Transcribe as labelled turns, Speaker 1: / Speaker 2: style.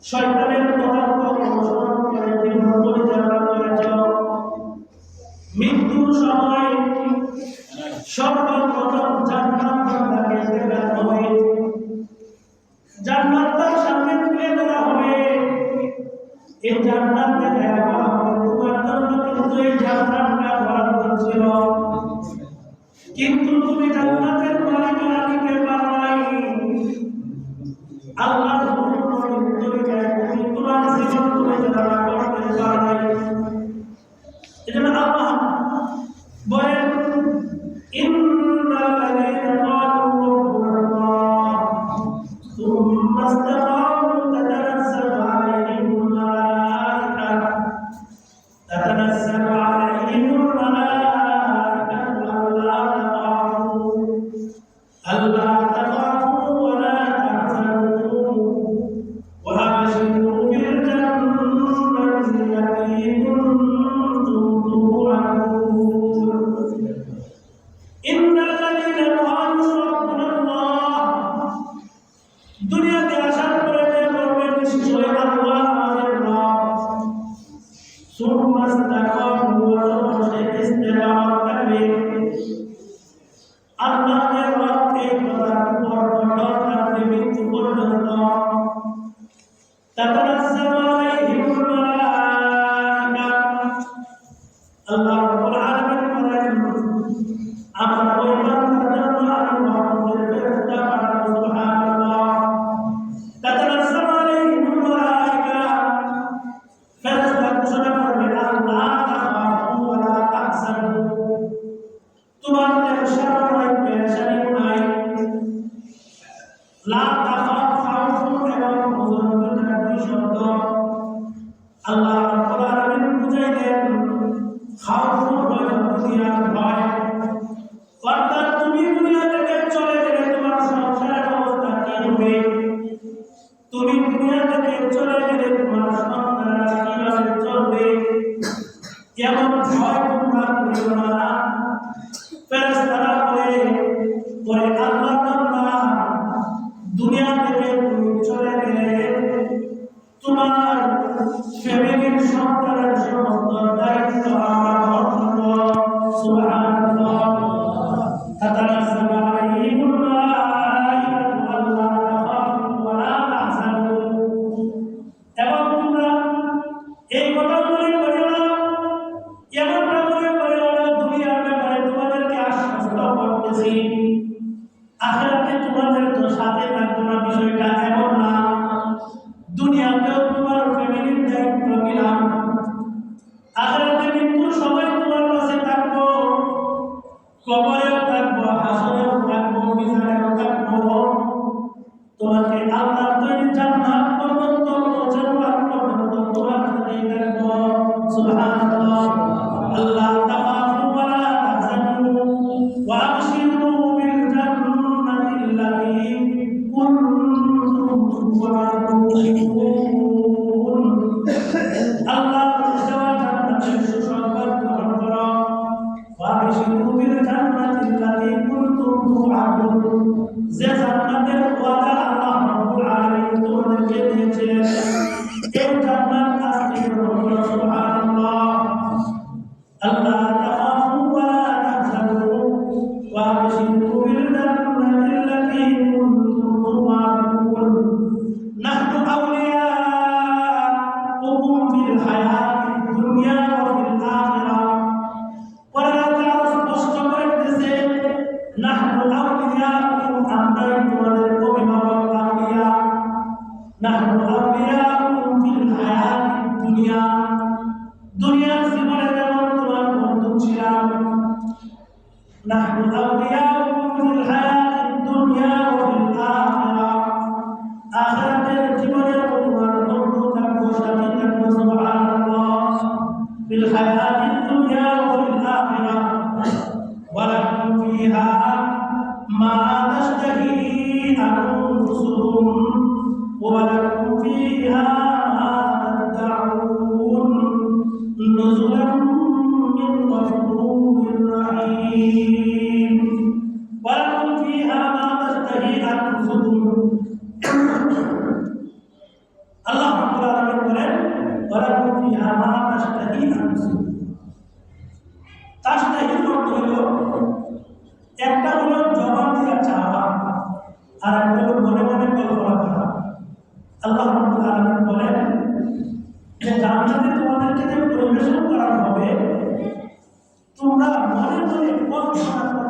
Speaker 1: শয়তানের পদার্থ অনুসরণ করে জীবন পরিচালনা করেছ। মৃত্যুর সময় সর্বপ্রথম জান্নাতকে দেখানো হবে, জান্নাত তার সামনে তুলে ধরা হবে। এই জান্নাত দেখানো হবে তোমার জন্য, কিন্তু এই জান্নাতটা বরাদ্দ ছিল, কিন্তু তুমি জান্নাতের মালিকানা নিতে পারো নাই। আল্লাহ তোমার জীবন পরিচালনা করতে পারো নাই। এজন্য আল্লাহ বলেন ইন্নাল্লাযীনা ক্বালু রাব্বুনাল্লাহ সুম্মা ইসতাকামু তাতানাজ্জালু আলাইহিমুল মালাঈকাতু আল্লা তাখাফু ওয়া লা তাহজানু ওয়া আবশিরু বিল জান্নাতি আল্লাতী কুনতুম তু'আদুন। ইন্নাল্লাযীনা ক্বালু রাব্বুনাল্লাহ, দুনিয়াতে আসার পরে যে বলবেন নিশ্চয় আল্লাহ আমাদের রব, সুম্মা ইসতাকামু ওয়া ইস্তিকামাত করবে, আল্লাহর রবকে কথার উপর অটল থাকবে মৃত্যু পর্যন্ত। তাতানাজ্জালু আলাইহিমুল মালাঈকা, আল্লাহ রাব্বুল আলামিন বলেন আমার ওই বান্দাদের জন্য আমি রহমতের ফেরেশতা পাঠাবো। সুবহানাল্লাহ। তাতানাজ্জালু আলাইহিমুল মালাঈকা, ফেরেশতা ঘোষণা করবে আল্লাহ তাখাফু ওয়া লা তাহজানু, তোমার টেনশন নাই, পেরেশানি নাই। লা তাখাফ খাউফ এবং হুজুর দুই শব্দ আল্লাহ রাব্বুল আলামিন বুঝাই দেন। খাউফ হলো দুনিয়ার ভয়, অর্থাৎ তুমি দুনিয়া থেকে চলে গেলে তোমার সংসারের অবস্থা কি হবে, তুমি দুনিয়া থেকে চলে গেলে তোমার সন্তানরা কিভাবে চলবে, এমন ভয় তোমরা করিও না। ফেরেশতারা বলে ওরে আল্লাহ তাআলা, দুনিয়া থেকে তুমি চলে গেলে তোমার ফ্যামিলির সন্তানের সমস্ত দায়িত্ব আমরা গ্রহণ করব। সুবহানাল্লাহ। তাতানাজ্জালু আলাইহিমুল মালাঈকাতু আল্লা তাখাফু ওয়া লা তাহজানু, এবং তোমরা এই কথা মনে করিও না, এমনটা মনে করিও না দুনিয়ার ব্যাপারে তোমাদেরকে আশ্বস্ত করতেছি, আখিরাতে তোমাদের তো সাথে থাকবো না, বিষয়টা এমন না। দুনিয়াতেও তোমার ফ্যামিলির দায়িত্ব নিলাম, আখিরাতে মৃত্যুর সময় তোমার কাছে থাকবো, কবরেও থাকবো, হাসরেও থাকবো, মিজানেও থাকবো। তোমাকে আল্লাহ তৈরি জান্নাত পর্যন্ত পৌঁছানোর পর্যন্ত তোমার সাথেই থাকবো। সুবহানাল্লাহ। আল্লাহ তাখাফু ওয়া লা তাহজানু ওয়া আবশিরু বিল জান্নাতি আল্লাতী কুনতুম তু'আদুন। আল্লাহ দেওয়া জান্নাতের সুসংবাদ গ্রহণ করো। ওয়া আবশিরু বিল জান্নাতি আল্লাতী কুনতুম তু'আদুন, যে জান্নাতের ওয়াদা আল্লাহ রাব্বুল আলামিন তোমাদেরকে দিয়েছিলেন, এই জান্নাত আজকে হলো। সুবহানাল্লাহ। আল্লাহ তাখাফু ওয়া লা তাহজানু ওয়া আবশিরু বিল জান্নাতি আল্লাতী কুনতুম তু'আদুন। নাহনু আউলিয়াউকুম ফিল হায়াতিদ দুনিয়া ওয়া ফিল আখিরাহ। ওয়ালা তাআলা স্পষ্ট করে দিয়েছে নাহনু আউলিয়াউকুম, আমরাই তোমাদের অভিভাবক, আউলিয়া। নাহনু আউলিয়াউকুম ফিল হায়াতিদ দুনিয়া, দুনিয়ার জীবনে যেমন তোমার বন্ধু ছিলাম। নাহনু আউলিয়াউকুম ফিল হায়াতিদ দুনিয়া ওয়া ফিল আখিরাহ, আখিরাতের জীবনে তোমার বন্ধু থাকবো, সাথী থাকবো। সুবহানাল্লাহ। ফিল হায়াতিদ দুনিয়া ওয়া ফিল আখিরাহ ওয়া লাকুম ফিহা فيها ما تشتهي أنفسهم ولكم فيها ما تدعون نزلا من غفور رحيم ولكم فيها ما تشتهي أنفسكم আল্লাহ রাব্বুল আলামিন বলেন ওয়ালাকুম ফিহা মা তাশতাহি আনফুসুকুম। তাশতাহি অর্থ হলো একটা হলো জবান দিয়ে চাওয়া আর একটা হলো মনে মনে কল্পনা করা। আল্লাহ রাব্বুল আলামিন বলেন যে জান্নাতে তোমাদেরকে যে পরিবেশন করা হবে তোমরা মনে মনে কল্পনা